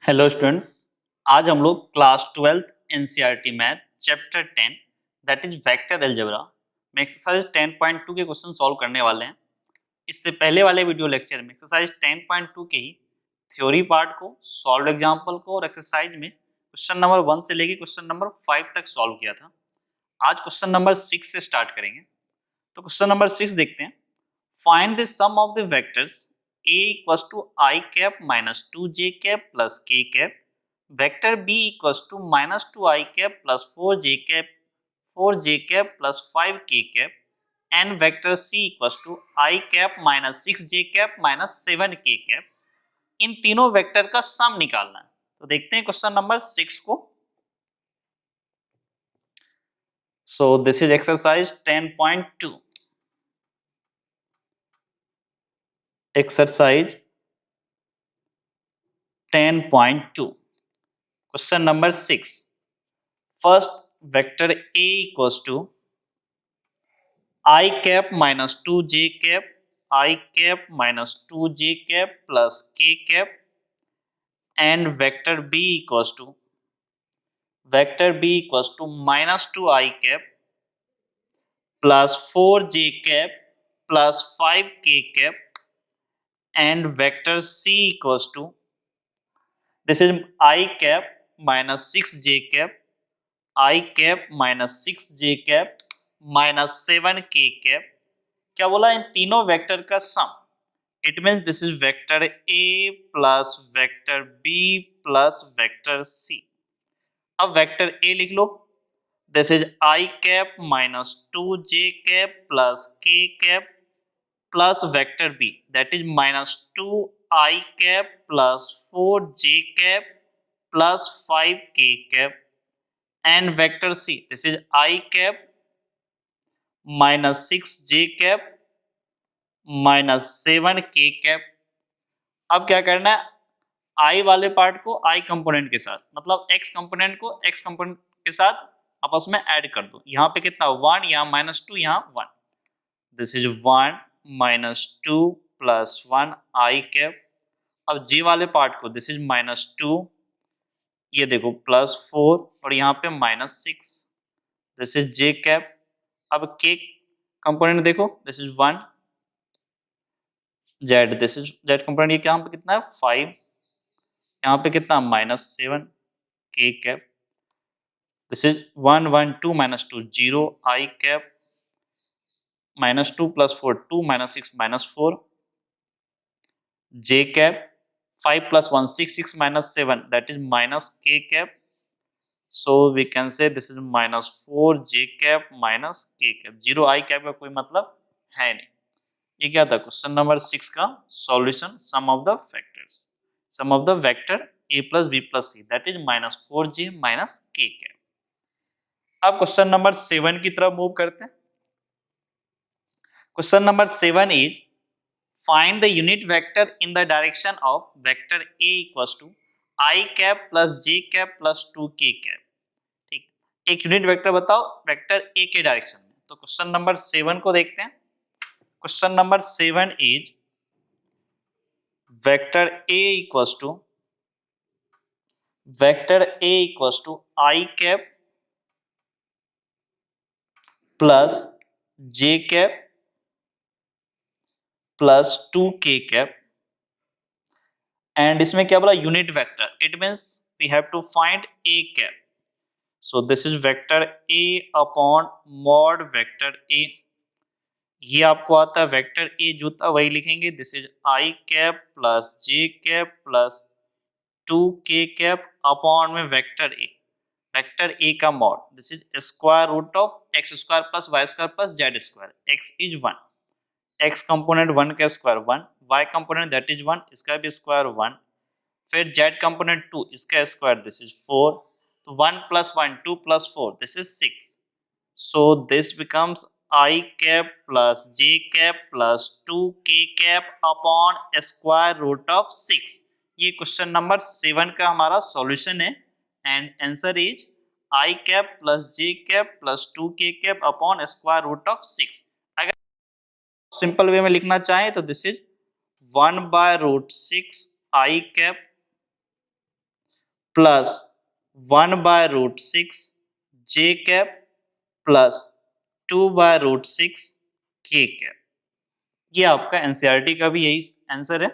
Hello students. आज हम लोग class 12th NCERT math chapter 10 that is vector algebra में एक्सरसाइज 10.2 के क्वेश्चन सॉल्व करने वाले हैं। इससे पहले वाले वीडियो लेक्चर में एक्सरसाइज 10.2 के ही थ्योरी पार्ट को, सॉल्व एग्जांपल को और एक्सरसाइज में क्वेश्चन नंबर 1 से लेके क्वेश्चन नंबर 5 तक सॉल्व किया था। आज क्वेश्चन नंबर 6 से स्टार्ट करेंगे। तो क्वेश्चन नंबर 6 देखते हैं। Find the sum of the vectors a equals to I cap minus 2j cap plus k cap, vector b equals to minus 2I cap plus 4j cap plus 5k cap, and vector c equals to I cap minus 6j cap minus 7k cap। इन तीनों vector का सम निकालना है। तो देखते हैं question number 6 को। सो this is exercise 10.2। Exercise 10.2 question number 6। first vector a equals to I cap minus 2j cap, I cap minus 2j cap plus k cap, and vector b equals to minus 2I cap plus 4j cap plus 5k cap, and vector c equals to this is I cap minus 6j cap, I cap minus 6j cap minus 7k cap। क्या बोला? इन तीनों vector का sum. It means this is vector a plus vector b plus vector c। अब vector a लिख लो, this is I cap minus 2j cap plus k cap plus vector b that is minus 2I cap plus 4j cap plus 5k cap, and vector c this is I cap minus 6j cap minus 7k cap। अब क्या करना है? i वाले part को i component के साथ, मतलब x component को x कंपोनेंट के साथ आपस में ऐड कर दो। यहाँ पे कितना 1, यहाँ -2, यहाँ 1। This is 1 -2 plus 1 I cap. अब j वाले पार्ट को दिस इज -2, ये देखो +4 और यहाँ पे -6, दिस इज j कैप। अब k कंपोनेंट देखो, this is 1 z, this is z component, ये यहाँ पे कितना है 5, यहाँ पे कितना -7 k cap. This is 1 1 2 -2 0 I cap, -2 + 4 2 -6 -4 j cap, 5 + 1 6 6 -7 that is -k cap। so we can say this is -4 j cap minus k cap। 0 I cap का कोई मतलब है नहीं। ये क्या था? क्वेश्चन नंबर 6 का solution, sum of the factors, sum of the vector a + b + c that is -4j minus k cap। अब क्वेश्चन नंबर 7 की तरफ मूव करते हैं। Question number 7 is find the unit vector in the direction of vector a equals to I cap plus j cap plus 2k cap। ठीक, एक unit vector बताओ vector a के direction में। तो क्वेश्चन नंबर 7 को देखते हैं। Question number 7 is vector a equals to I cap plus j cap plus 2k cap, and इसमें क्या बोला? Unit vector. It means we have to find a cap। So this is vector a upon mod vector a। ये आपको आता है vector a जो था वही लिखेंगे। This is I cap plus j cap plus 2k cap upon में vector a। Vector a का mod this is square root of x² plus y² plus z²। x is 1, x component 1 का square 1, y component that is 1, इसका भी square 1, फिर z component 2, इसका square this is 4। तो 1 + 1 2 + 4 this is 6। So this becomes I cap plus j cap plus 2k cap upon square root of 6। ये question number 7 का हमारा solution है, and answer is I cap plus j cap plus 2k cap upon square root of 6। अगर simple way में लिखना चाहें तो this is 1/√6 I cap plus 1/√6 J cap plus 2/√6 K cap. ये आपका एनसीईआरटी का भी यही आंसर है।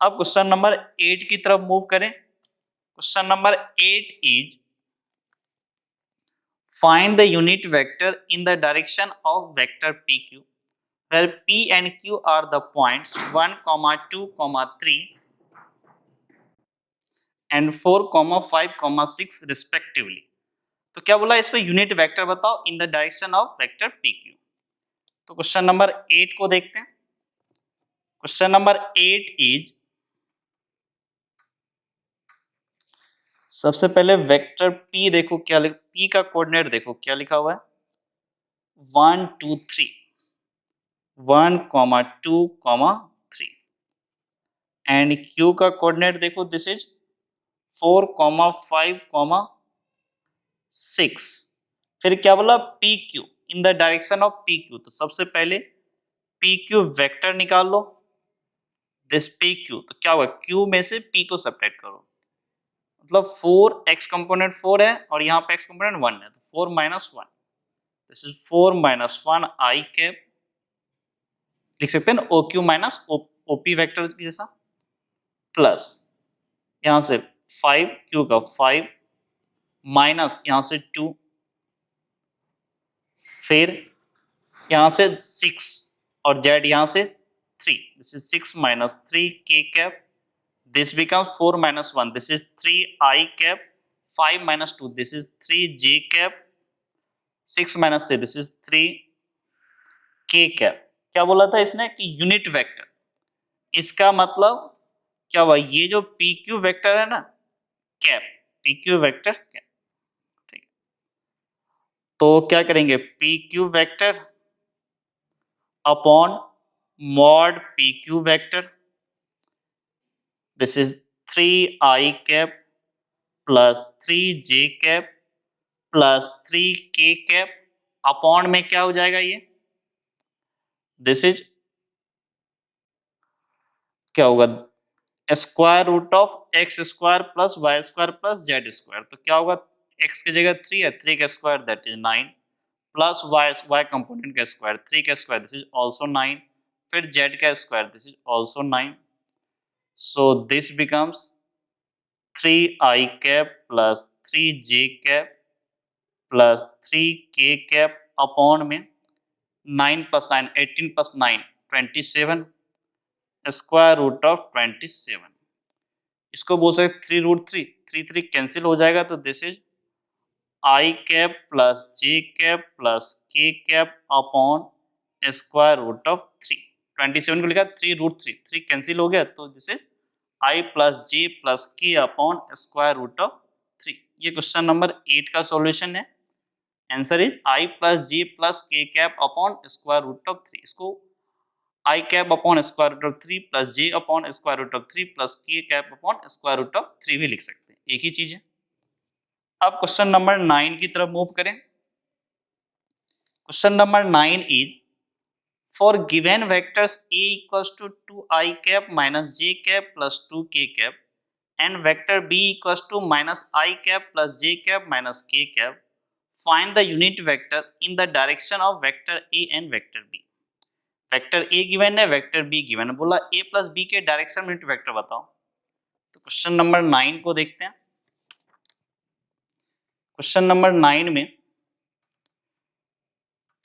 अब क्वेश्चन नंबर 8 की तरफ मूव करें। Question number 8 is find the unit vector in the direction of vector pq where p and q are the points 1, 2, 3 and 4, 5, 6 respectively। तो क्या बोला इसमें यूनिट वेक्टर बताओ इन the direction of vector pq। तो क्वेश्चन नंबर 8 को देखते हैं। क्वेश्चन नंबर 8 इज, सबसे पहले वेक्टर p देखो क्या p का कोऑर्डिनेट देखो क्या लिखा हुआ है 1, 2, 3 1, 2, 3 एंड q का कोऑर्डिनेट देखो दिस इज 4, 5, 6। फिर क्या बोला pq in the direction of pq। तो सबसे पहले pq वेक्टर निकाल लो दिस pq। तो क्या होगा q में से p को सब्ट्रैक्ट करो, मतलब 4 x कंपोनेंट 4 है और यहाँ पे x कंपोनेंट 1 है, तो 4 - 1 दिस इज 4 - 1 i कैप, लिख सकते हैं ना OQ माइनस OP वेक्टर जैसा, प्लस यहाँ से 5 q का 5 माइनस यहाँ से 2, फिर यहाँ से 6 और z यहाँ से 3 this is 6 - 3 k cap, this becomes 4 - 1 this is 3 i cap, 5 - 2 this is 3 j cap, 6 - 3 this is 3 k cap। क्या बोला था इसने कि यूनिट वेक्टर, इसका मतलब क्या हुआ ये जो pq वेक्टर है ना कैप, pq वेक्टर कैप, ठीक। तो क्या करेंगे pq vector upon mod pq vector, this is 3 i cap plus 3 j cap plus 3 k cap, upon में क्या हो जाएगा ये दिस इज क्या होगा square root of X square plus Y square plus Z square. तो क्या होगा x की जगह 3 है, 3 का square that is 9 plus Y component का स्क्वायर 3 का स्क्वायर दिस इज ऑल्सो 9, फिर z का square this is also 9। So this becomes 3i cap plus 3j cap plus 3k cap upon में 9 + 9 18 + 9 27 स्क्वायर रूट ऑफ 27। इसको बोल सकते 3√3 3 cancel हो जाएगा, तो this is i cap plus j cap plus k cap upon square root of 3। 27 को लिखा 3√3 3 cancel हो गया, तो this is i plus j plus k upon square root of 3। ये क्वेश्चन नंबर 8 का सॉल्यूशन है। Answer is i plus j plus k cap upon square root of 3। इसको i cap upon square root of 3 plus j upon square root of 3 plus k cap upon square root of 3 भी लिख सकते हैं, एक ही चीज है। अब question number 9 की तरफ मूव करें। Question number 9 is for given vectors a equals to 2i cap minus j cap plus 2k cap and vector b equals to minus i cap plus j cap minus k cap, find the unit vector in the direction of vector a and vector b। Vector a given है, vector b given है, बोला a plus b के direction में unit vector बताओ। तो क्वेश्चन number 9 को देखते हैं। क्वेश्चन नंबर 9 में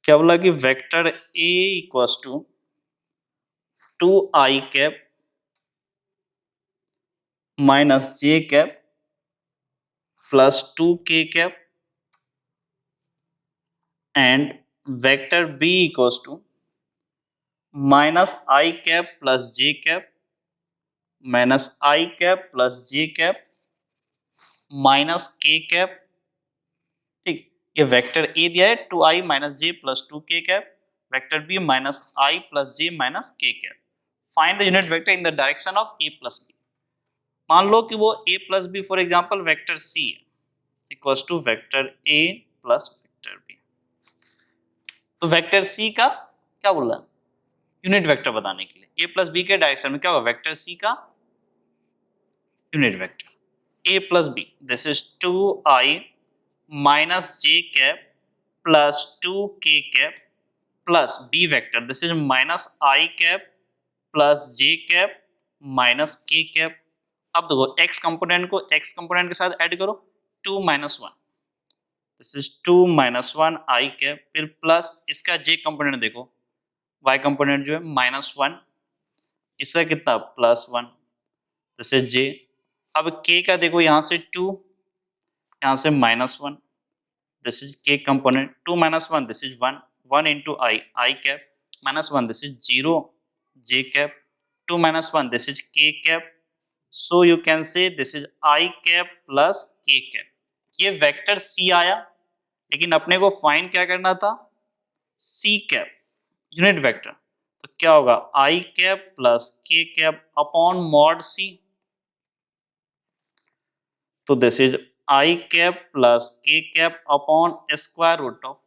क्या बोला कि vector a equals to 2i cap minus j cap plus 2k cap and vector b equals to minus i cap plus j cap minus i cap plus j cap minus k cap, ठीक। ये vector a दिया है 2i minus j plus 2k cap, vector b minus i plus j minus k cap, find the unit vector in the direction of a plus b। मान लो कि वो a plus b for example vector c है equals to vector a plus vector b। तो vector c का क्या बोल रहा है यूनिट वेक्टर बताने के लिए a प्लस b के डायरेक्शन में क्या होगा वेक्टर c का unit vector. a plus b, this is 2i minus j cap plus 2k cap plus b vector, this is minus I cap plus j cap minus k cap। अब देखो x component को x component के साथ add करो, 2 minus 1, this is 2 minus 1 I cap, फिर plus इसका j component देखो, y component जो है -1, इसका कितना +1, दिस इज j। अब k का देखो, यहाँ से 2, यहाँ से -1, this is k component, 2 minus 1, this is 1, 1 into I cap, -1, this is 0, j cap, 2 minus 1, this is k cap, so you can say this is I cap plus k cap। ये vector c आया, लेकिन अपने को find क्या करना था, c cap unit vector, तो क्या होगा I cap plus k cap upon mod c, तो this is I cap plus k cap upon square root of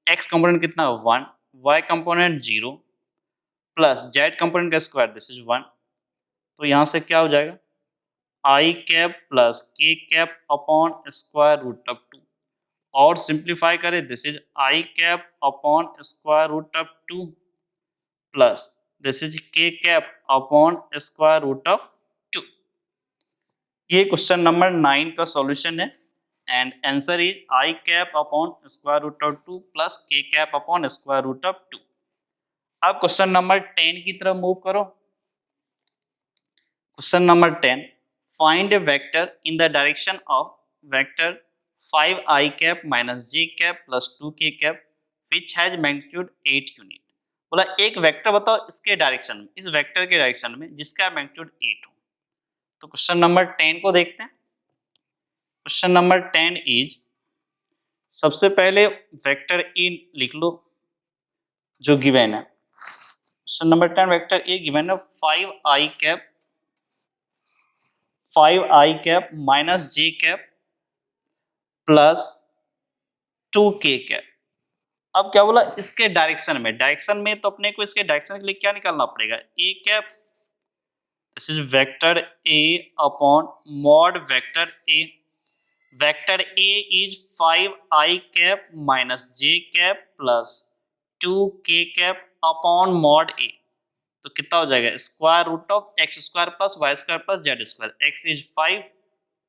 x component कितना 1, y component 0 plus z component का square, this is 1, तो यहाँ से क्या हो जाएगा I cap plus k cap upon square root of 2, और सिंप्लीफाई करें, this is I cap upon square root of 2 plus this is k cap upon square root of 2। ये क्वेश्चन नंबर 9 का सॉल्यूशन है, and answer is I cap upon square root of 2 plus k cap upon square root of 2। अब question number 10 की तरफ move करो। Question number 10, find A vector in the direction of vector 5i cap minus j cap plus 2k cap which has magnitude 8 unit. बोला एक vector बताओ इसके direction में, इस वेक्टर के डायरेक्शन में जिसका मैग्नीट्यूड 8 हो। तो क्वेश्चन नंबर 10 को देखते हैं। क्वेश्चन नंबर 10 इज, सबसे पहले वेक्टर ए लिख लो जो गिवन है। Question number 10 vector A given है 5i cap minus j cap plus 2k cap. अब क्या बोला इसके डायरेक्शन में तो अपने को इसके डायरेक्शन के लिए क्या निकालना पड़ेगा, a cap, this is vector a upon mod vector a। Vector a is 5i cap minus j cap plus 2k cap upon mod a, तो कितना हो जाएगा square root of X square plus Y square plus Z square. X is 5,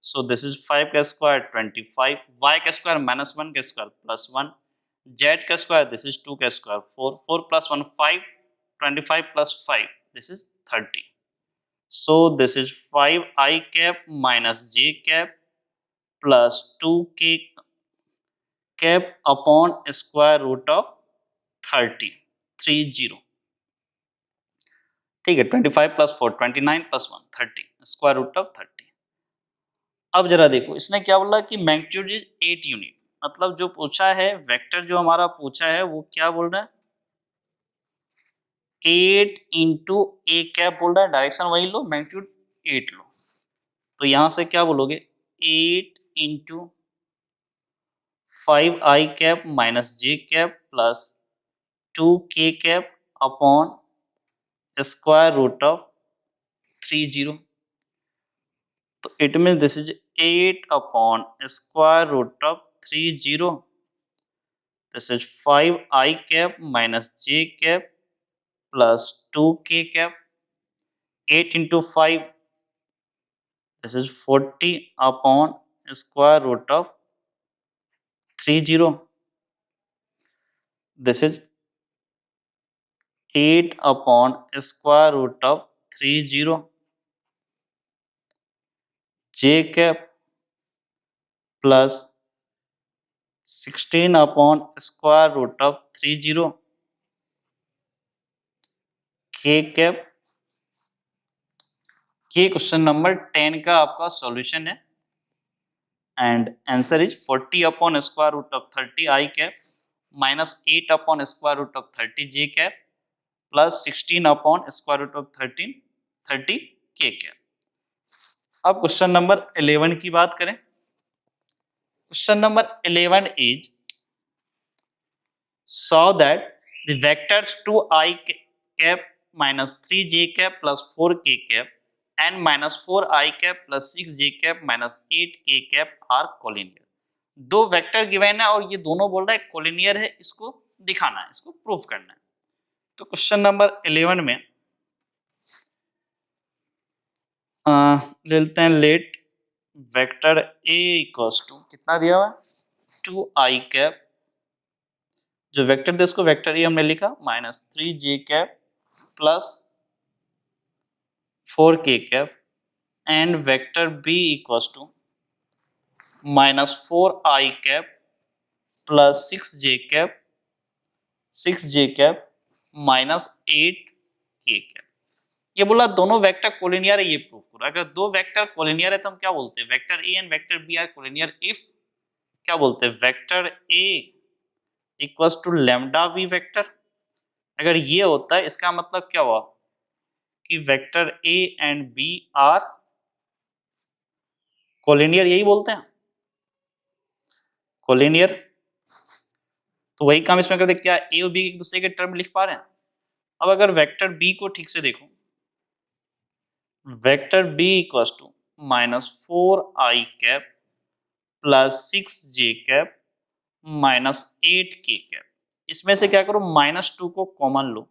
so this is 5 का square 25, वाई का square -1 का square +1, जेड का स्क्वायर दिस इज 2 का square 4, 4 + 1 5, 25 + 5 this is 30, so this is 5i cap minus j cap plus 2k cap upon square root of 30, 30, ठीक है। 25 + 4 29 + 1 30, square root of 30। अब जरा देखो इसने क्या बोला कि मैग्नीट्यूड इज 8 यूनिट, मतलब जो पूछा है वेक्टर जो हमारा पूछा है वो क्या बोल रहा है 8 इंटू ए कैप बोल रहा है, डायरेक्शन वही लो, मैग्नीट्यूड 8 लो, तो यहां से क्या बोलोगे 8 into 5i cap minus j cap plus 2k cap upon square root of 30, तो it mean this is 8 upon square root of 30, this is 5i cap minus j cap plus 2k cap, 8 into 5, this is 40 upon square root of 30, this is 8 upon square root of 30, j cap plus 16 upon square root of 30, k cap। ये question number 10 का आपका solution है, and answer is 40 upon square root of 30 i cap minus 8 upon square root of 30 j cap plus 16 upon square root of 30 k cap. अब question number 11 की बात करें। Question number 11 is, show that the vectors 2i cap minus 3j cap plus 4k cap and -4i plus 6j minus 8k are collinear. दो vector given है और ये दोनों बोल रहा है कोलिनियर है, इसको दिखाना है, इसको प्रूव करना है। तो क्वेश्चन नंबर 11 में ले लेते हैं, let vector A equals to कितना दिया हुआ है 2i, जो वेक्टर दे उसको वेक्टर ए हमने लिखा -3j plus 4k and vector B equals to -4i plus 6j minus 8k। ये बोला दोनों वेक्टर कोलिनियर है, ये प्रूफ करो। अगर दो वेक्टर कोलिनियर है तो हम क्या बोलते हैं, vector A and vector B are collinear if क्या बोलते हैं, vector A equals to lambda B vector. अगर ये होता है इसका मतलब क्या हुआ कि vector A and B are collinear, यही बोलते हैं कोलिनियर। तो वही काम इसमें करते, क्या ए और बी एक दूसरे के टर्म लिख पा रहे हैं। अब अगर वेक्टर बी को ठीक से देखो, vector B equals to -4i plus 6j minus 8k। इसमें से क्या करो, -2 को कॉमन लो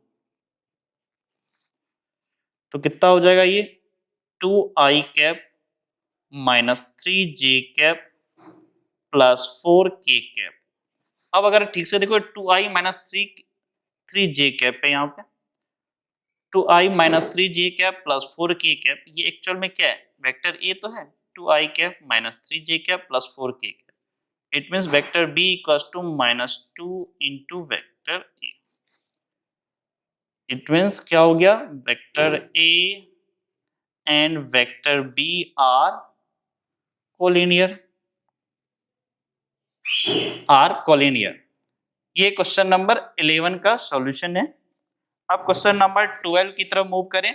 तो कितना हो जाएगा ये 2i minus 3j plus 4k। अब अगर ठीक से देखो 2i माइनस 3j है यहाँ पे, 2i minus 3j plus 4k, ये एक्चुअल में क्या है, वेक्टर ए तो है 2i minus 3j plus 4k। It means vector B equals to -2 into vector A. It means क्या हो गया, vector A and vector B are collinear, ये क्वेश्चन नंबर 11 का सॉल्यूशन है। अब क्वेश्चन नंबर 12 की तरफ मूव करें।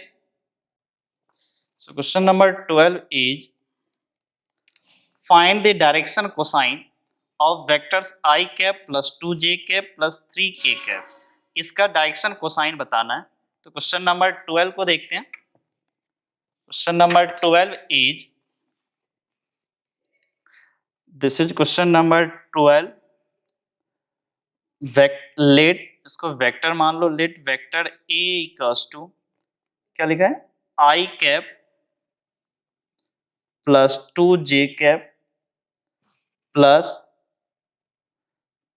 So question number 12 is find the direction cosine of vectors i plus 2j plus 3k। इसका डायरेक्शन कोसाइन बताना है। तो क्वेश्चन नंबर 12 को देखते हैं। Question number 12 is, this is question number 12। Let, इसको वेक्टर मान लो, let vector A equals to क्या लिखा है i plus 2j plus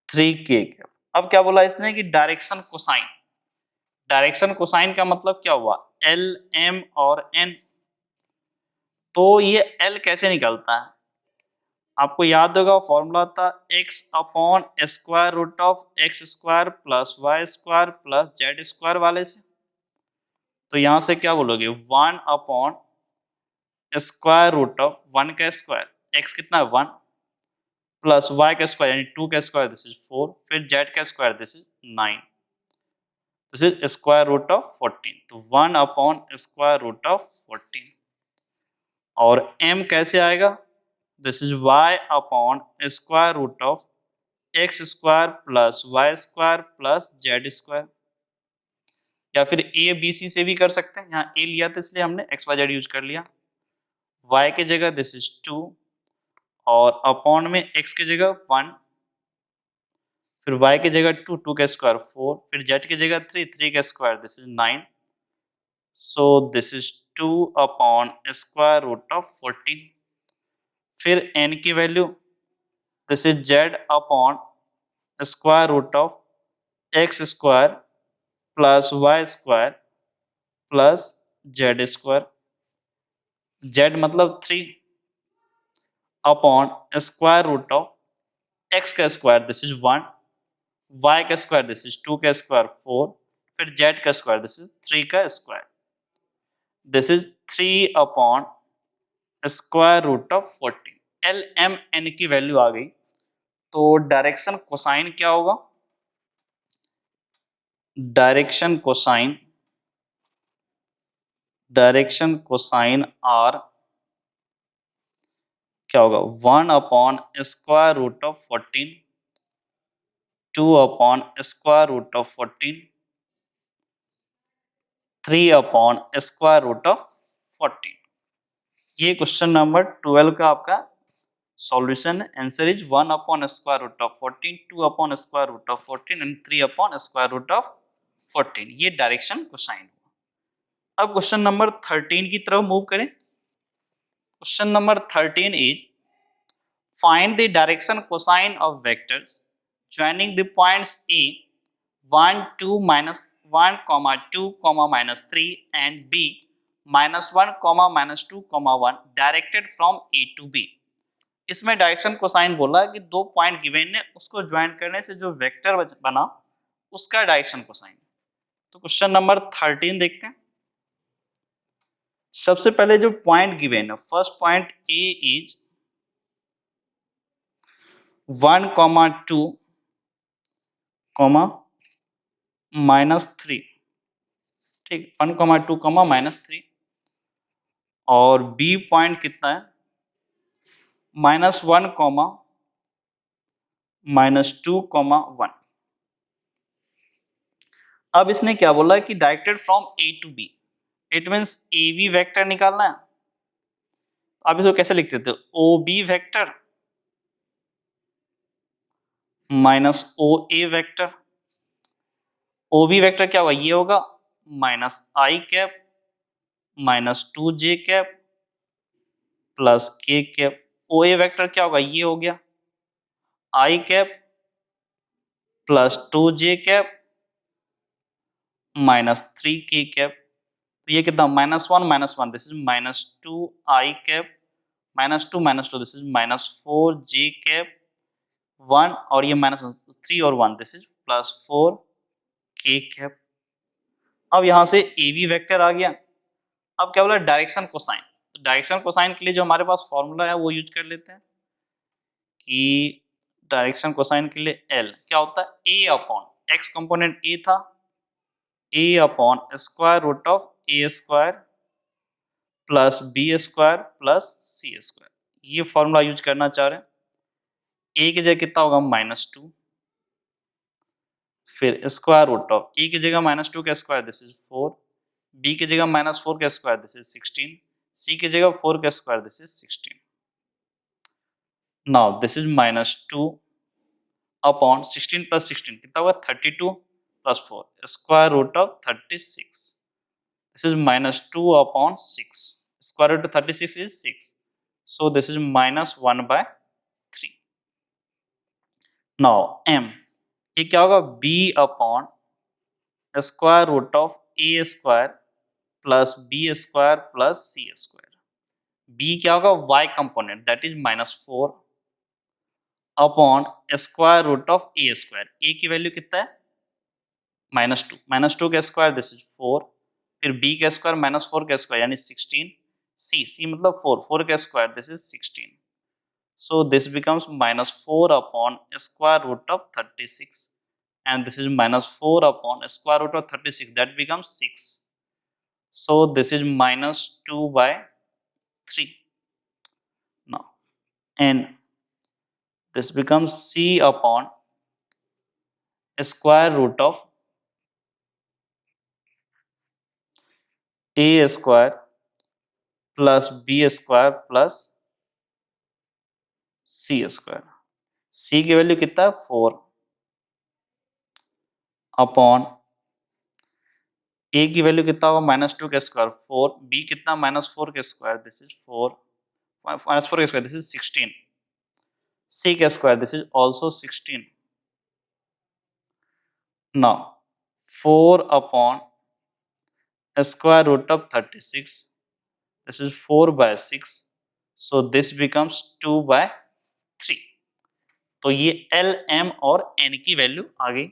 3k। अब क्या बोला इसने कि डायरेक्शन कोसाइन, डायरेक्शन कोसाइन का मतलब क्या हुआ, एल एम और एन। तो ये एल कैसे निकलता है, आपको याद होगा फॉर्मूला था x upon square root of X square plus Y square plus Z square वाले से। तो यहां से क्या बोलोगे 1 अपॉन स्क्वायर रूट ऑफ 1 का स्क्वायर, x कितना है 1, प्लस y का स्क्वायर यानी 2 का स्क्वायर दिस इज 4, फिर z का square this is 9, this is square root of 14। तो 1 अपॉन स्क्वायर रूट ऑफ 14। और m कैसे आएगा, this is y upon square root of X square plus Y square plus Z square. या फिर A B C से भी कर सकते हैं, यहाँ ए लिया था इसलिए हमने एक्स वाई जेड यूज कर लिया। y के जगह दिस इज 2 और अपॉन में x की जगह 1, फिर y की जगह 2, 2 का स्क्वायर 4, फिर z की जगह 3, 3 का square this is 9। So this is 2 upon square root of 14। फिर n की value this is z upon square root of X square plus Y square plus Z square, Z मतलब 3 upon square root of X का square this is 1, Y का square this is 2 का square 4, फिर Z का square this is 3 का square, this is 3 upon square root of 14। L M N की value आ गई। तो डायरेक्शन कोसाइन क्या होगा, डायरेक्शन कोसाइन आर क्या होगा 1 upon square root of 14, 2 upon square root of 14, 3 upon square root of 14। ये क्वेश्चन नंबर 12 का आपका सॉल्यूशन है। Answer is 1 upon square root of 14, 2 upon square root of 14 and 3 upon square root of 14। ये direction cosine हुआ। अब question number 13 की तरफ move करें। Question number 13 is find the direction cosine of vectors joining the points A 1 2 minus 1 comma 2 comma minus 3 and B minus 1 comma minus 2 comma 1 directed from A to B। इसमें direction cosine बोला है कि दो point given है, उसको join करने से जो वेक्टर बना उसका डायरेक्शन कोसाइन। तो क्वेश्चन नंबर 13 देखते हैं। सबसे पहले जो पॉइंट गिवन है, first point A is 1 comma 2 comma -3, ठीक, 1 कॉमा 2 कॉमा -3। और बी पॉइंट कितना है, -1 कॉमा -2 कॉमा 1। अब इसने क्या बोला है कि directed from A to B, it means A B vector निकालना है। आप इसको कैसे लिखते थे, O B vector minus O A vector. O B vector क्या होगा, ये होगा -i cap -2j cap plus k cap. O A vector क्या होगा, ये हो गया i cap plus 2j cap -3k cap. तो ये कितना, -1 this is -2i cap -2 this is -4j cap 1 और ये -3 और 1 दिस इज +4k कैप। अब यहां से ए बी वेक्टर आ गया। अब क्या बोला, डायरेक्शन कोसाइन। तो डायरेक्शन कोसाइन के लिए जो हमारे पास फॉर्मूला है वो यूज कर लेते हैं कि डायरेक्शन कोसाइन के लिए एल क्या होता है, A upon X component A था, A upon square root of A square plus B square plus C square. ये फॉर्मूला यूज करना चाह रहे हैं। ए की जगह कितना होगा, -2, फिर स्क्वायर रूट ऑफ ए की जगह -2 का स्क्वायर दिस इज 4, बी की जगह -4 का स्क्वायर दिस इज 16, सी की जगह 4 का square this is 16। Now this is -2 upon 16 plus 16 कितना होगा, 32 plus 4 square root of 36। This is -2 upon 6. Square root of 36 is 6. So this is -1/3. Now m ये क्या होगा, b upon square root of a square plus b square plus c square। b क्या होगा, y component that is -4 upon square root of a square। a की value कितना है, -2 का square this is 4, फिर b का स्क्वायर -4 का square यानी 16, c मतलब 4 का square this is 16। So this becomes -4 upon square root of 36 and this is -4 upon square root of 36 that becomes 6। So this is -2/3। Now and this becomes c upon square root of a square plus B square plus C square. C की value कितना है, 4 upon ए की value कितना होगा, -2 का square 4, B कितना -4 का square this is 4 -4 का स्क्वायर दिस इज 16, सी का square this is also 16। Now 4 upon square root of 36 this is 4/6, so this becomes 2/3। तो ये एल एम और एन की वैल्यू आ गई।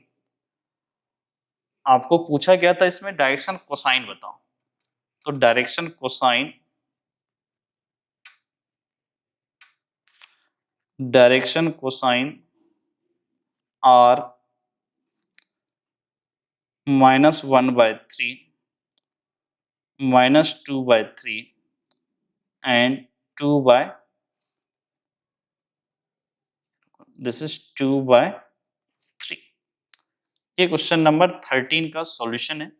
आपको पूछा गया था इसमें डायरेक्शन कोसाइन बताओ, तो direction cosine are -1/3 -2/3 and 2 this is 2/3। ये क्वेश्चन नंबर 13 का सॉल्यूशन है।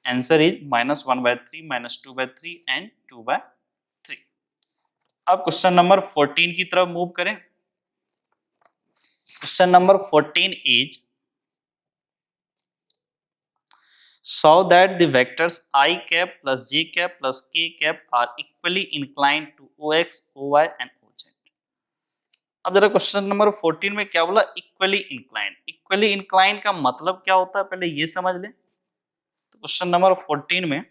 Answer is -1/3 -2/3 and 2/3। अब क्वेश्चन नंबर 14 की तरफ मूव करें। Question number 14 is show that the vectors I cap plus j cap plus k cap are equally inclined to OX, OY and OZ। अब जरा question number 14 में क्या बोला, equally inclined. Equally inclined का मतलब क्या होता है पहले ये समझ लें। तो क्वेश्चन नंबर 14 में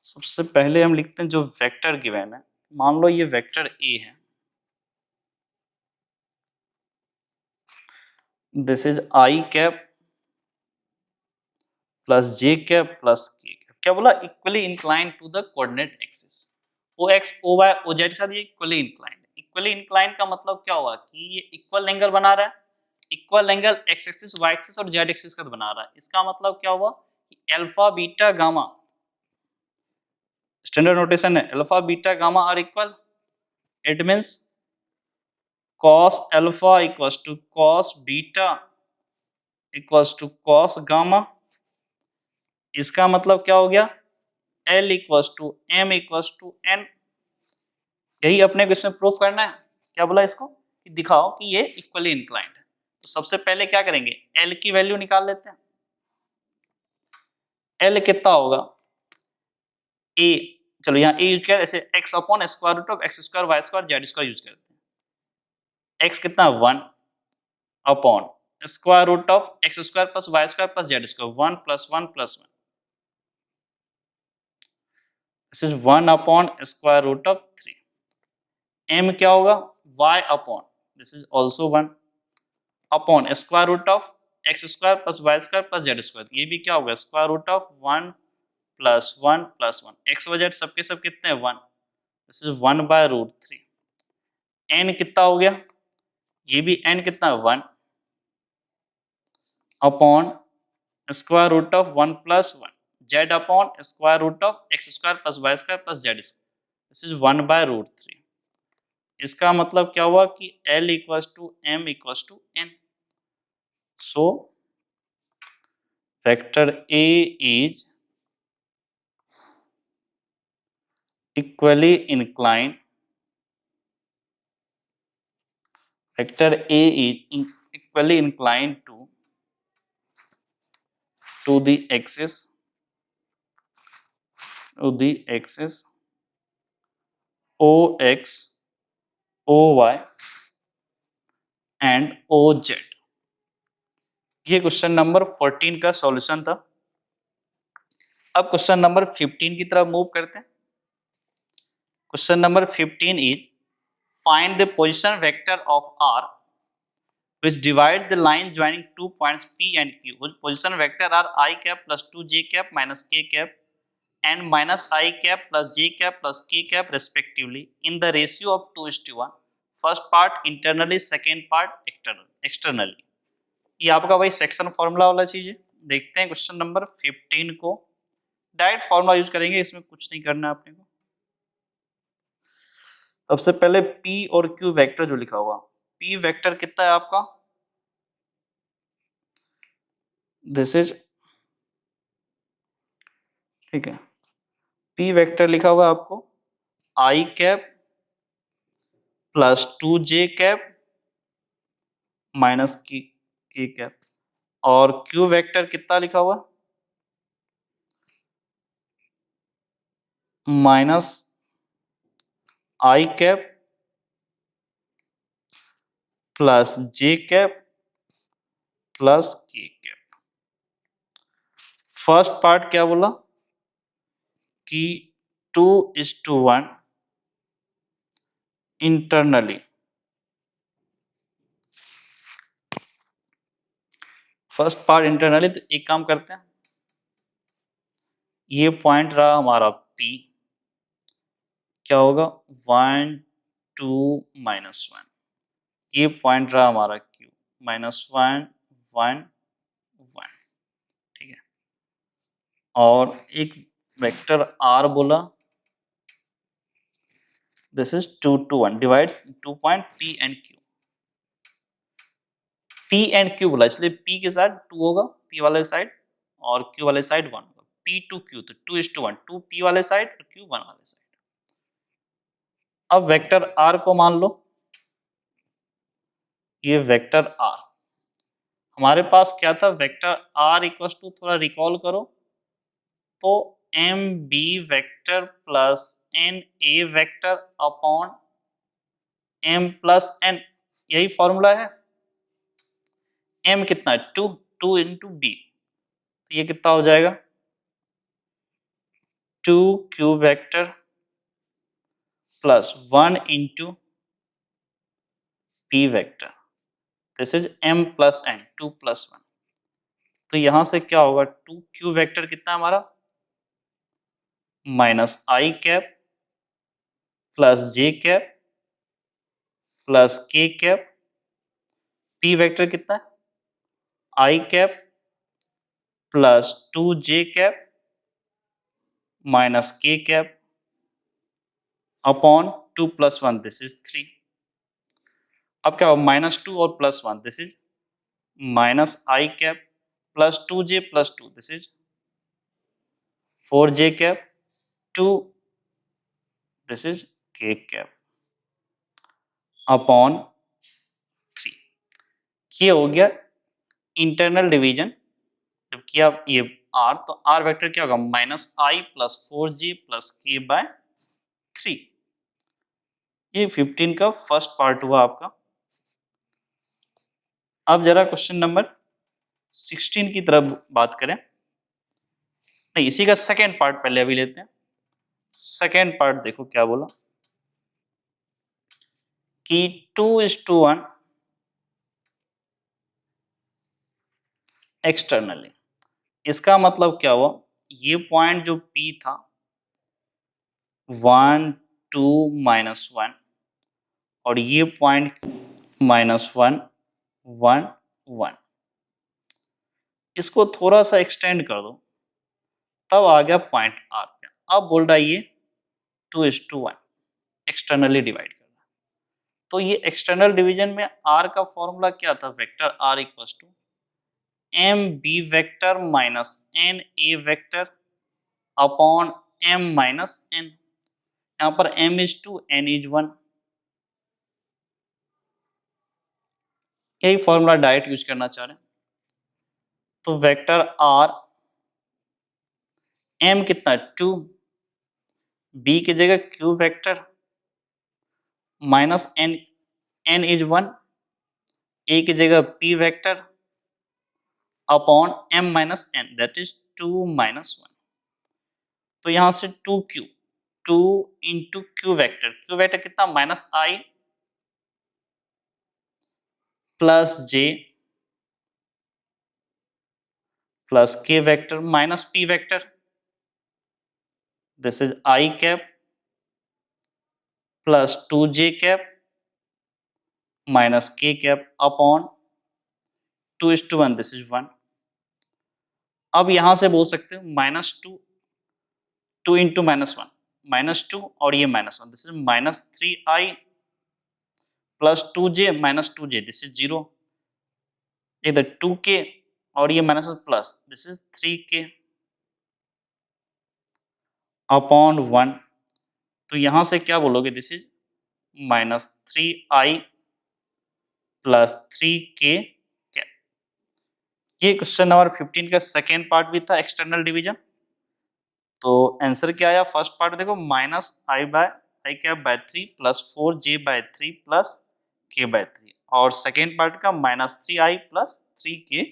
सबसे पहले हम लिखते हैं जो वेक्टर गिवन है, मान लो ये वेक्टर ए है, this is I cap plus J cap plus K cap. क्या बोला, equally inclined to the coordinate axis. O X O Y O Z के साथ ये इक्वली इंक्लाइंड। इक्वली इंक्लाइंड का मतलब क्या हुआ कि ये इक्वल एंगल बना रहा है, equal angle X axis Y axis और जेड एक्सिस का बना रहा है। इसका मतलब क्या हुआ कि alpha beta gamma, standard notation है, alpha beta gamma are equal, it means cos alpha equals to cos beta equals to cos gamma. इसका मतलब क्या हो गया, L equals to M equals to N। यही अपने को इसमें प्रूफ करना है। क्या बोला इसको कि दिखाओ कि ये इक्वली इंक्लाइंड है। तो सबसे पहले क्या करेंगे, L की वैल्यू निकाल लेते हैं। L कितना होगा, A, चलो यहाँ A यूज किया, ऐसे x upon square root of X square Y square Z square use करते हैं। x कितना, 1 upon square root of X square plus Y square plus Z square, 1 plus 1 plus 1, this is 1 upon square root of 3। m क्या होगा, y upon, this is also 1 upon square root of X square plus Y square plus Z square, ये भी क्या होगा, square root of 1 plus 1 plus 1, X Y Z सबके सब कितने हैं, 1, this is 1 by root 3। n कितना हो गया, ये भी n कितना, 1 upon square root of 1 plus 1, Z upon square root of X square plus Y square plus Z square, this is 1 by root 3। इसका मतलब क्या हुआ कि L equals to M equals to N। सो vector A is equally inclined, vector A is equally inclined to the axis OX, OY and OZ। ये question number 14 का solution था। अब क्वेश्चन नंबर 15 की तरफ मूव करते हैं। Question number 15 is find the position vector of R which divides the line joining two points P and Q, whose position vector are I cap plus 2j cap minus k cap and minus I cap plus j cap plus k cap respectively in the ratio of 2:1, first part internally, second part externally। ये आपका वही section formula वाला चीज है। देखते हैं question number 15 को, direct formula use करेंगे, इसमें कुछ नहीं करना है आपने को। सबसे पहले P और Q वेक्टर जो लिखा हुआ, P वेक्टर कितना है आपका, दिस इज, ठीक है, P वेक्टर लिखा हुआ आपको I cap plus 2j cap minus k cap, और Q वेक्टर कितना लिखा हुआ, minus I cap plus j cap plus k cap. First part क्या बोला कि 2:1 इंटरनली, फर्स्ट पार्ट इंटरनली। तो एक काम करते हैं, ये पॉइंट रहा हमारा P, क्या होगा 1 2 -1, ये पॉइंट रहा हमारा Q -1 1 1, ठीक है, और एक वेक्टर R बोला, this is 2 to 1 divides 2 point P and Q। P and Q बोला, इसलिए P के साइड 2 होगा, P वाले साइड, और Q वाले साइड 1 होगा। P to Q, तो 2:1, 2 P वाले साइड और Q 1 वाले साइड। अब वेक्टर आर को मान लो, ये वेक्टर आर, हमारे पास क्या था, वेक्टर आर इक्वल टू, थोड़ा रिकॉल करो, तो M B vector plus N A vector upon M plus N, यही फॉर्मूला है। एम कितना है, 2, 2 इंटू बी, तो ये कितना हो जाएगा, 2 Q vector plus 1 into P vector, this is M plus N, 2 plus 1। तो यहां से क्या होगा, 2 क्यू वेक्टर कितना है हमारा, माइनस आई cap plus J cap plus K cap, P vector कितना है, आई कैप प्लस 2 जे कैप माइनस के cap upon 2 plus 1, this is 3। अब क्या होगा, -2 और +1, this is minus I cap plus 2j plus 2, this is 4j cap 2, this is k cap upon 3। ये हो गया इंटरनल डिवीजन। जब किया ये r, तो r वेक्टर क्या होगा, -i plus 4j plus k by 3। ये 15 का फर्स्ट पार्ट हुआ आपका। अब जरा क्वेश्चन नंबर 16 की तरफ बात करें, नहीं इसी का सेकेंड पार्ट पहले अभी लेते हैं। सेकेंड पार्ट देखो क्या बोला कि 2:1 एक्सटर्नली। इसका मतलब क्या हुआ, ये पॉइंट जो P था 1 2 -1, और ये पॉइंट -1 1 1, इसको थोड़ा सा एक्सटेंड कर दो, तब आ गया पॉइंट R पे। अब बोल रहा है ये 2:1 एक्सटर्नली डिवाइड करना। तो ये एक्सटर्नल डिवीजन में R का फॉर्मूला क्या था, vector R equal to M B vector minus N A vector upon M minus N. यहाँ पर m इज 2, n इज 1, यही फॉर्मूला डायरेक्ट यूज करना चाह रहे हैं। तो वेक्टर R m कितना है 2, b की जगह q vector minus n, n is 1, a की जगह p vector upon m minus n, that is 2 -1। तो यहां से 2q, 2 इंटू q वेक्टर कितना, -i plus j plus k vector minus p vector, this is i cap plus 2j cap minus k cap upon 2:1, this is 1। अब यहां से बोल सकते हो -2, 2 इंटू -1, -2 और ये -1, this is -3i plus 2j minus 2j, this is 0, इधर 2k और ये minus plus, this is 3k upon 1। तो यहां से क्या बोलोगे, this is -3i plus 3k cap. ये क्वेश्चन नंबर 15 का सेकेंड पार्ट भी था, एक्सटर्नल डिवीजन। तो आंसर क्या आया, फर्स्ट पार्ट देखो -i cap by 3 plus 4j by 3 plus k by 3, और सेकेंड पार्ट का -3i प्लस 3k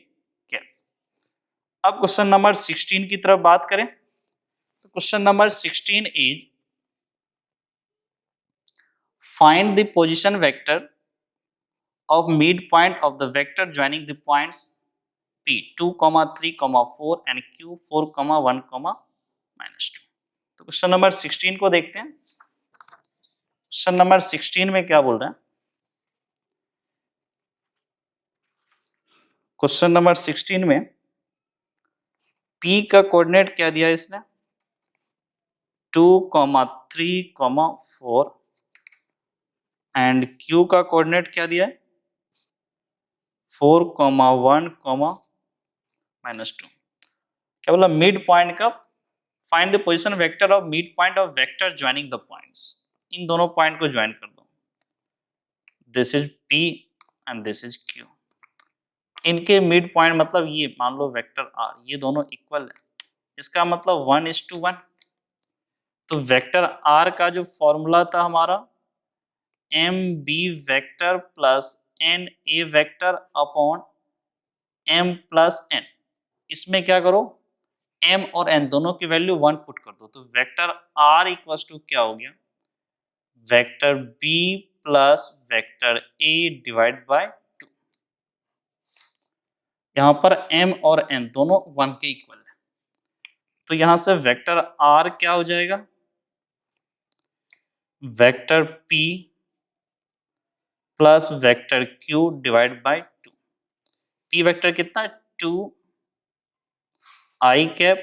कैप। अब क्वेश्चन नंबर 16 की तरफ बात करें, तो क्वेश्चन number 16 is find the position vector of midpoint of the vector joining the points P 2, 3, 4 and Q 4, 1, -2। तो क्वेश्चन नंबर 16 को देखते हैं। क्वेश्चन नंबर 16 में क्या बोल रहे हैं, क्वेश्चन नंबर 16 में P का कोऑर्डिनेट क्या दिया है इसने, 2, 3, 4 एंड Q का कोऑर्डिनेट क्या दिया है 4, 1, -2। क्या बोला, मिड पॉइंट का find the position vector of mid point of vector joining the points. इन दोनों पॉइंट को ज्वाइन कर दो, this is P and this is Q। इनके मिड पॉइंट मतलब ये मान लो वेक्टर R, ये दोनों इक्वल है, इसका मतलब 1:1। तो वेक्टर R का जो फॉर्मूला था हमारा MB vector plus NA vector upon M plus N, इसमें क्या करो M और N दोनों की वैल्यू 1 पुट कर दो, तो वेक्टर R इक्वल्स टू क्या हो गया, vector B plus vector A divide by 2। यहाँ पर M और N दोनों 1 के इक्वल है, तो यहाँ से वेक्टर R क्या हो जाएगा, vector P plus vector Q divide by 2। P vector कितना है 2i cap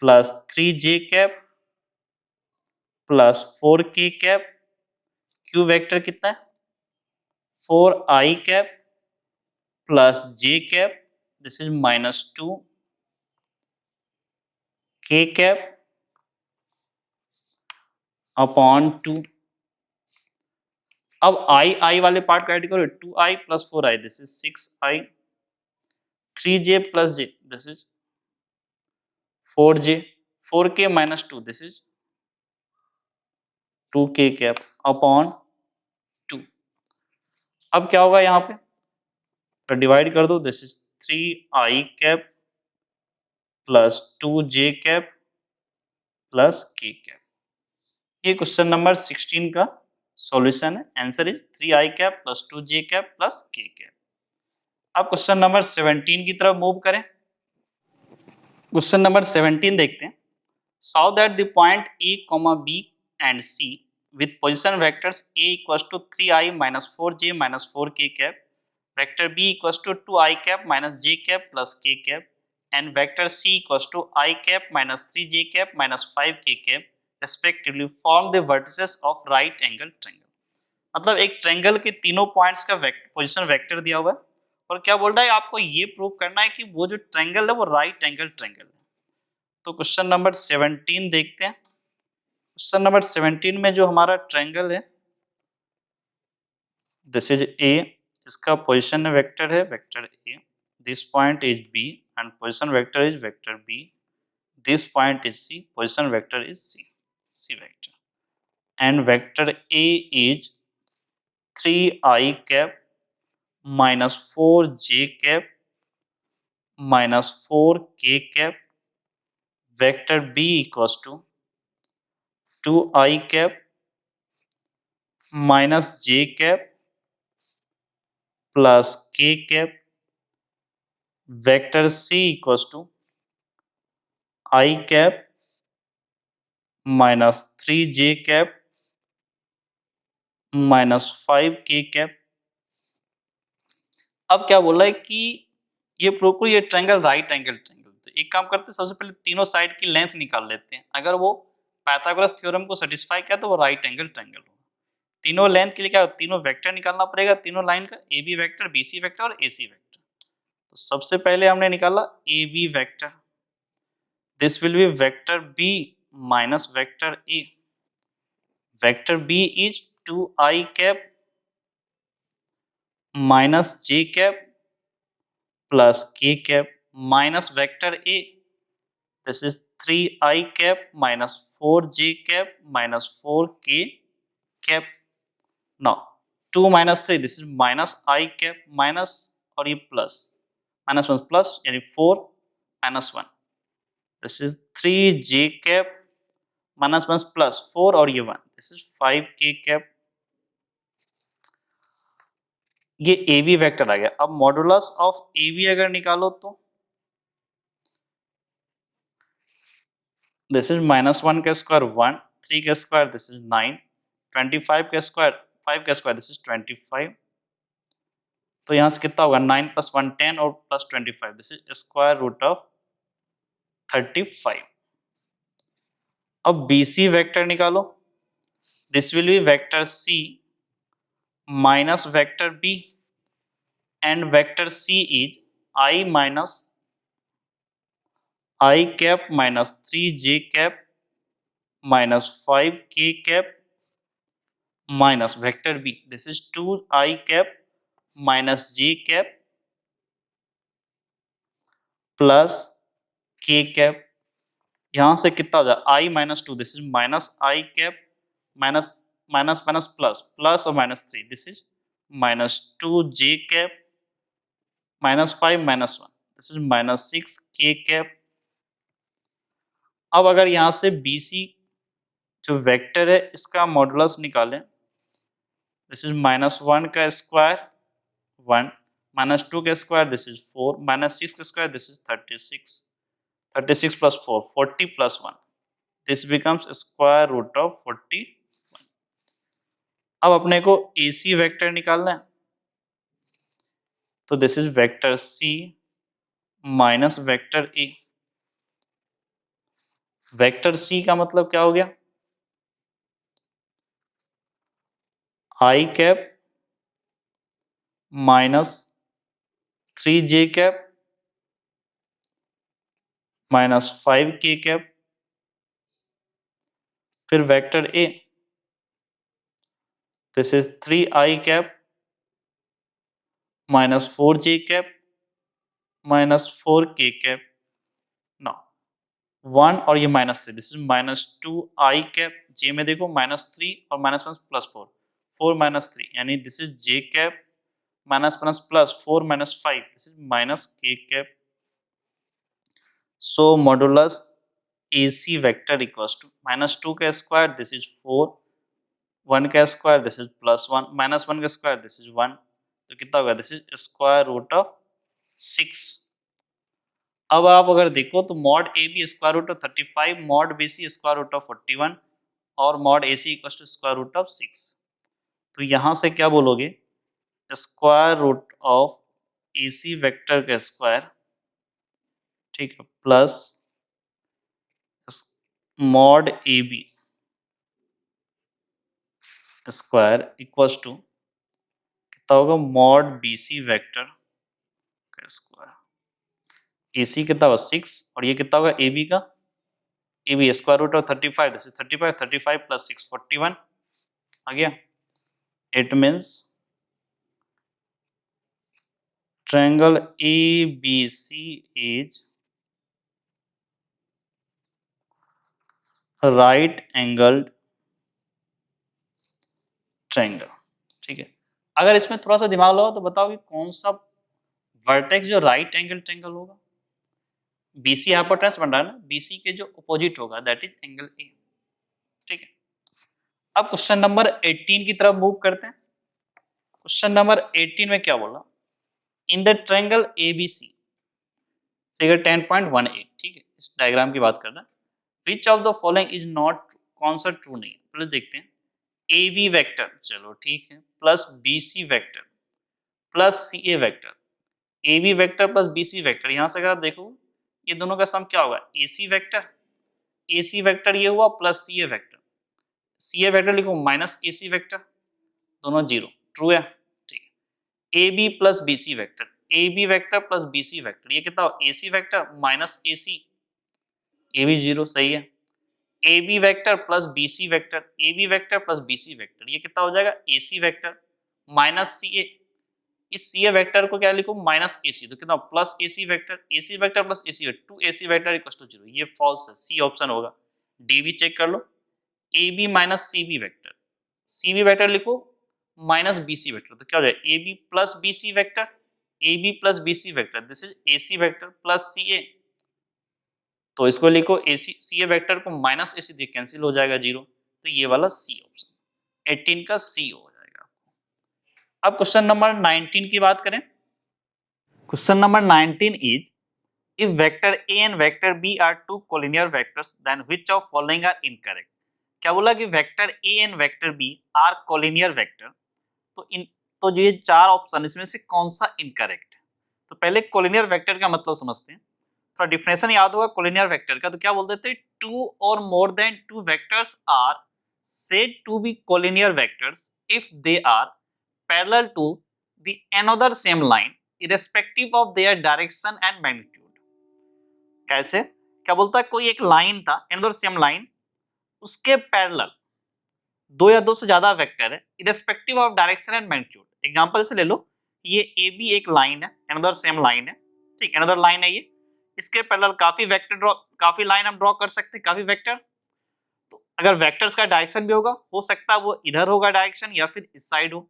plus 3j cap plus 4k cap, Q vector कितना है 4i cap plus j cap, this is -2k cap upon 2। अब i वाले part का add करो, 2i plus 4i, this is 6i, 3j plus j, this is 4j, 4k minus 2, this is 2k cap upon 2। अब क्या होगा यहाँ पे, तो डिवाइड कर दो, this is 3i cap plus 2j cap plus k cap. ये क्वेश्चन नंबर 16 का सॉल्यूशन है, answer is 3i cap plus 2j cap plus k cap. अब क्वेश्चन नंबर 17 की तरफ मूव करें। क्वेश्चन नंबर 17 देखते हैं। Solve that the point a, b and c with position vectors a equals to 3i minus 4j minus 4k cap, vector b equals to 2i cap minus j cap plus k cap, and vector c equals to I cap minus 3j cap minus 5k cap respectively form the vertices of right angle triangle। मतलब एक triangle के तीनों points का position vector दिया हुआ है और क्या बोल रहा है, आपको ये प्रूव करना है कि वो जो ट्रायंगल है वो राइट एंगल ट्रायंगल है। तो क्वेश्चन नंबर 17 देखते हैं। क्वेश्चन नंबर 17 में जो हमारा ट्रायंगल है, दिस इज ए, इसका पोजीशन वेक्टर है vector A, this point is B and position vector is vector B, this point is C, position vector is C, C vector, and vector A is 3i cap minus 4j cap minus 4k cap, vector b equals to 2i cap minus j cap plus k cap, vector c equals to I cap minus 3j cap minus 5k cap। अब क्या बोला है कि ये prove करो ये triangle right angle triangle. तो एक काम करते हैं, सबसे पहले तीनों साइड की लेंथ निकाल लेते हैं। अगर वो पाइथागोरस थ्योरम को सेटिस्फाई किया तो वो राइट एंगल ट्रायंगल होगा। तीनों लेंथ के लिए क्या, तीनों वेक्टर निकालना पड़ेगा, तीनों लाइन का, A B vector, B C vector और ए सी वेक्टर। तो सबसे पहले हमने निकाला A B vector, this will be vector B minus vector A, vector B is 2i cap minus j cap plus k cap minus vector a, this is 3i cap minus 4j cap minus 4k cap. Now 2 minus 3, this is minus i cap minus और ये plus, minus one plus यानी 4 minus 1, this is 3j cap minus one plus 4 और ये 1, this is 5k cap. ये ए B vector आ गया। अब modulus of A B अगर निकालो तो दिस इज -1 का स्क्वायर 1, 3 का स्क्वायर दिस इज 9, 25 का स्क्वायर 5 का स्क्वायर दिस इज 25। तो यहाँ से कितना होगा 9 प्लस 1 10 और plus 25, this is square root of 35। अब बी सी वेक्टर निकालो, this will be vector C minus vector B and vector C is I minus I cap minus 3j cap minus 5k cap minus vector b, this is 2I cap minus j cap plus k cap, यहां से कितना हो जाए I minus 2, this is minus I cap minus minus minus plus और minus 3, this is minus 2j cap minus 5 minus 1, this is minus 6k cap। अब अगर यहां से BC जो वेक्टर है इसका मॉडुलस निकालें, दिस इज माइनस 1 का स्क्वायर 1 माइनस 2 का स्क्वायर दिस इज 4 माइनस 6 का square this is 36 plus 4 40 plus 1, this becomes square root of 40। अब अपने को AC वेक्टर निकालना है, तो this is vector C minus vector A। Vector C का मतलब क्या हो गया, I cap minus 3j cap minus 5k cap, फिर vector A this is 3I cap minus 4j cap minus 4k cap. Now 1 और ये minus 3, this is minus 2I cap, j में देखो माइनस 3 और माइनस प्लस 4, 4 माइनस 3 यानी this is j cap minus plus 4 minus 5, this is minus k cap. So modulus AC vector equals to minus 2 का square this is 4, 1 का square this is plus 1 minus 1 का square this is 1, तो कितना होगा this is square root of 6। अब आप अगर देखो तो mod AB square root of 35, mod BC square root of 41 और mod AC equals to square root of 6, तो यहां से क्या बोलोगे square root of AC vector का स्क्वायर, ठीक है, plus mod AB square equals to कितना होगा मॉड BC वेक्टर का स्क्वायर। AC कितना होगा 6 और ये कितना होगा AB का, AB square root of 35, this is 35 plus 6 41 आ गया। It means triangle ABC is right angled triangle, ठीक है। अगर इसमें थोड़ा सा दिमाग लगाओ तो बताओ कि कौन सा वर्टेक्स जो राइट एंगल ट्रायंगल होगा, BC हाइपोटेनस बन रहा है ना, BC के जो अपोजिट होगा दैट इज एंगल A, ठीक है। अब क्वेश्चन नंबर 18 की तरफ मूव करते हैं। क्वेश्चन नंबर 18 में क्या बोला, in the triangle ABC figure 10.18, ठीक है, इस डायग्राम की बात कर रहा है, which of the following is not true, कौन सा ट्रू नहीं है, पहले देखते हैं। AB वेक्टर चलो ठीक है plus BC vector plus CA vector, AB vector plus BC vector, यहां से अगर आप देखो ये दोनों का सम क्या होगा AC वेक्टर ये हुआ plus CA vector, CA vector लिखो माइनस AC वेक्टर, दोनों जीरो, ट्रू है, ठीक है। AB plus BC vector, AB vector plus BC vector, ये कितना हो AC वेक्टर माइनस AC, ये भी जीरो, सही है। AB vector plus BC vector, AB vector plus BC vector, ये कितना हो जाएगा AC वेक्टर माइनस CA, इस CA वेक्टर को क्या लिखो माइनस AC, तो कितना plus AC vector, AC vector plus AC vector 2AC vector equals to 0, ये फॉल्स है, C ऑप्शन होगा। D भी चेक कर लो, AB minus CB vector, CB vector लिखो माइनस BC वेक्टर, तो क्या हो जाएगा AB plus BC vector, AB plus BC vector, this is AC vector plus CA, तो इसको लिखो AC CA वेक्टर को माइनस AC दिए कैंसिल हो जाएगा जीरो, तो ये वाला C ऑप्शन 18 का C हो जाएगा। अब क्वेश्चन नंबर 19 की बात करें। Question number 19 is if vector A and vector B are two collinear vectors then which of following are incorrect. क्या बोला कि vector A and vector B are collinear vector, तो ये चार ऑप्शन इसमें से कौन सा इनकरेक्ट है। तो पहले कोलिनियर वेक्टर का मतलब समझते हैं, थोड़ा डिफिनेशन याद होगा कोलिनियर वेक्टर का, तो क्या बोलते थे टू और more than two vectors are said to be collinear vectors if they are parallel to the another same line irrespective of their direction and magnitude। कैसे, क्या बोलता है कोई एक लाइन था another same line, उसके पैरेलल दो या दो से ज्यादा वेक्टर है irrespective of direction and magnitude. Example से ले लो, ये ए बी एक लाइन है, अनदर सेम लाइन है, ठीक, अनदर लाइन है ये, इसके पैरेलल काफी लाइन हम ड्रॉ कर सकते हैं, काफी वेक्टर। तो अगर वेक्टर्स का डायरेक्शन भी होगा, हो सकता है वो इधर होगा डायरेक्शन या फिर इस साइड हो,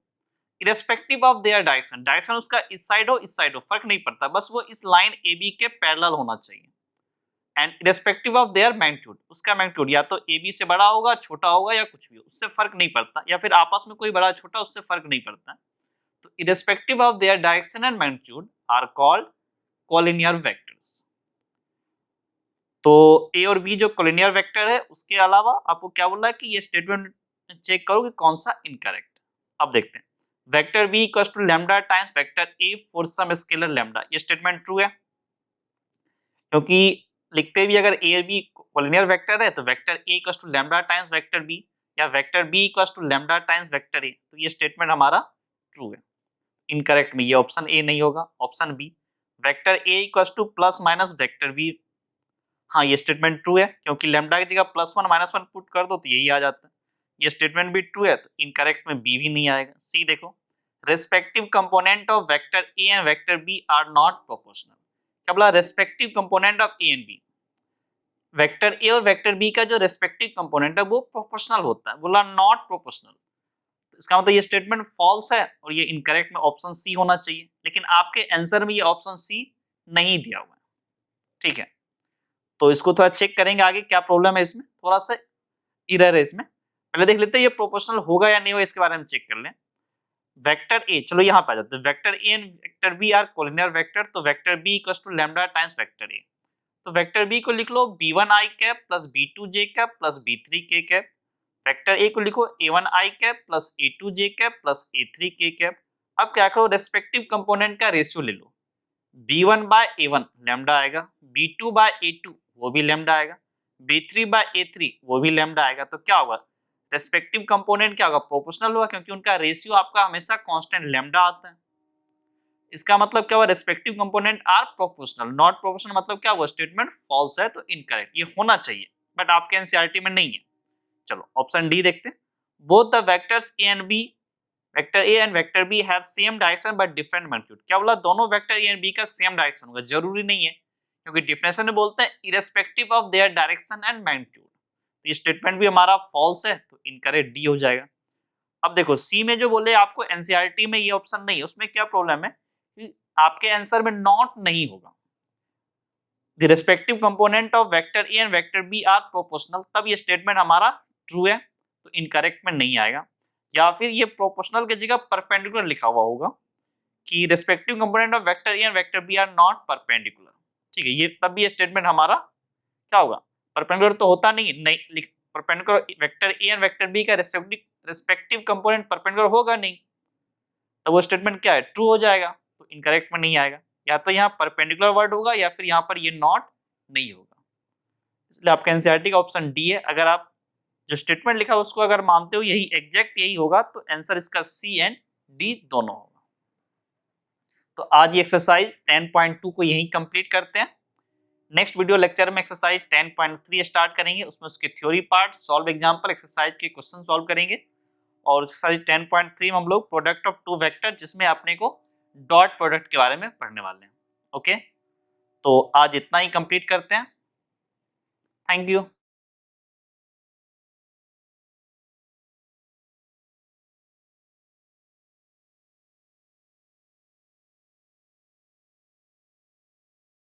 irrespective of their direction, direction उसका इस साइड हो फर्क नहीं पड़ता, बस वो इस लाइन ए बी के पैरेलल होना चाहिए। And irrespective of there magnitude, उसका मैग्नीट्यूड या तो ए बी से बड़ा होगा, छोटा होगा या कुछ भी हो, उससे फर्क नहीं पड़ता, या फिर आपस में कोई बड़ा छोटा उससे फर्क नहीं पड़ता। तो irrespective of their direction and magnitude are called collinear vectors. तो ए और बी जो कोलिनियर वेक्टर है, उसके अलावा आपको क्या बोल रहा है कि ये स्टेटमेंट चेक करो कि कौन सा इनकरेक्ट। अब देखते हैं, vector B equals to lambda times vector A for some scalar lambda, ये स्टेटमेंट ट्रू है, क्योंकि लिखते भी अगर ए और बी कोलिनियर वेक्टर है तो vector A equals to lambda times vector B या vector B equals to lambda times vector A, तो ये स्टेटमेंट हमारा ट्रू है। इनकरेक्ट में ये ऑप्शन ए नहीं होगा, option B vector A equals to plus minus vector B, हाँ ये स्टेटमेंट ट्रू है, क्योंकि लैम्डा की जगह +1 -1 पुट कर दो तो यही आ जाता है, ये स्टेटमेंट भी ट्रू है, तो इनकरेक्ट में बी भी नहीं आएगा। सी देखो, respective component of vector A and vector B are not proportional. क्या बोला, respective component of A and B, vector A और वेक्टर बी का जो रेस्पेक्टिव कंपोनेंट है वो प्रोपोर्शनल होता है, बोला नॉट प्रोपोर्शनल, इसका मतलब ये स्टेटमेंट फॉल्स है और ये इनकरेक्ट में ऑप्शन सी होना चाहिए, लेकिन आपके आंसर में ये ऑप्शन सी नहीं दिया हुआ है, ठीक है। तो इसको थोड़ा चेक करेंगे आगे क्या प्रॉब्लम है इसमें, थोड़ा सा एरर है इसमें, पहले देख लेते हैं ये प्रोपोर्शनल होगा या नहीं होगा, इसके बारे में चेक कर लें। वेक्टर ए, चलो यहाँ पे आ जाते हैं, vector A and vector B are collinear vector, तो vector B equals to lambda times vector A, तो वेक्टर बी को लिख लो b1 i cap plus b2 j cap plus b3 k cap, vector A को लिखो a1 i cap plus a2 j cap plus a3 k cap. अब क्या करो, respective component का रेशियो ले लो, b1 बाय a1 लैम्डा आएगा, b2 bye a2 वो भी लैम्डा आएगा, b3 बाय a3 वो भी लैम्डा आएगा, तो क्या होगा, रेस्पेक्टिव कंपोनेंट क्या होगा, प्रोपोर्शनल होगा, क्योंकि उनका रेशियो आपका हमेशा कांस्टेंट लैम्डा आता है। इसका मतलब क्या हुआ, respective component are proportional, not proportional मतलब क्या हुआ, स्टेटमेंट फॉल्स है, तो इनकरेक्ट, ये होना चाहिए बट आपके एनसीईआरटी में नहीं है। चलो ऑप्शन डी देखते हैं, both the vectors A and B, vector A and vector B have same direction but different magnitude, क्या बोला, दोनों वेक्टर ए एंड बी का सेम डायरेक्शन होगा, जरूरी नहीं है, क्योंकि डिफरेंशियल में बोलते हैं irrespective of their direction and magnitude, तो ये स्टेटमेंट भी हमारा फॉल्स है, तो इनकरेक्ट डी हो जाएगा। अब देखो सी में जो बोले आपको एनसीईआरटी में ये ऑप्शन नहीं है, उसमें क्या प्रॉब्लम है कि आपके आंसर में नॉट नहीं होगा, the respective component of vector A and vector B are proportional, तब ये स्टेटमेंट हमारा ट्रू है, तो इनकरेक्ट में नहीं आएगा। या फिर ये प्रोपोर्शनल की जगह परपेंडिकुलर लिखा हुआ होगा कि respective component of vector A and vector B are not perpendicular, ठीक है, ये तब ये स्टेटमेंट हमारा क्या होगा, परपेंडिकुलर तो होता नहीं, नहीं perpendicular vector A and vector B का रेस्पेक्टिव कंपोनेंट परपेंडिकुलर होगा नहीं, तो वो स्टेटमेंट क्या है, ट्रू हो जाएगा, तो इनकरेक्ट में नहीं आएगा, या तो यहाँ परपेंडिकुलर वर्ड होगा या फिर यहाँ पर ये नॉट नहीं होगा, इसलिए आपका एनसीईआरटी का ऑप्शन डी है। अगर आप जो स्टेटमेंट लिखा है उसको अगर मानते हो यही एग्जैक्ट यही होगा, तो आंसर इसका सी एंड डी दोनों होगा। तो आज ये एक्सरसाइज 10.2 को यही कंप्लीट करते हैं, नेक्स्ट वीडियो लेक्चर में एक्सरसाइज 10.3 स्टार्ट करेंगे, उसमें उसके theory part, solve example, exercise के क्वेश्चन सॉल्व करेंगे, और एक्सरसाइज 10.3 में हम लोग प्रोडक्ट ऑफ टू वेक्टर, जिसमें अपने को डॉट प्रोडक्ट के बारे में पढ़ने वाले हैं। ओके, तो आज इतना ही कंप्लीट करते हैं, थैंक यू।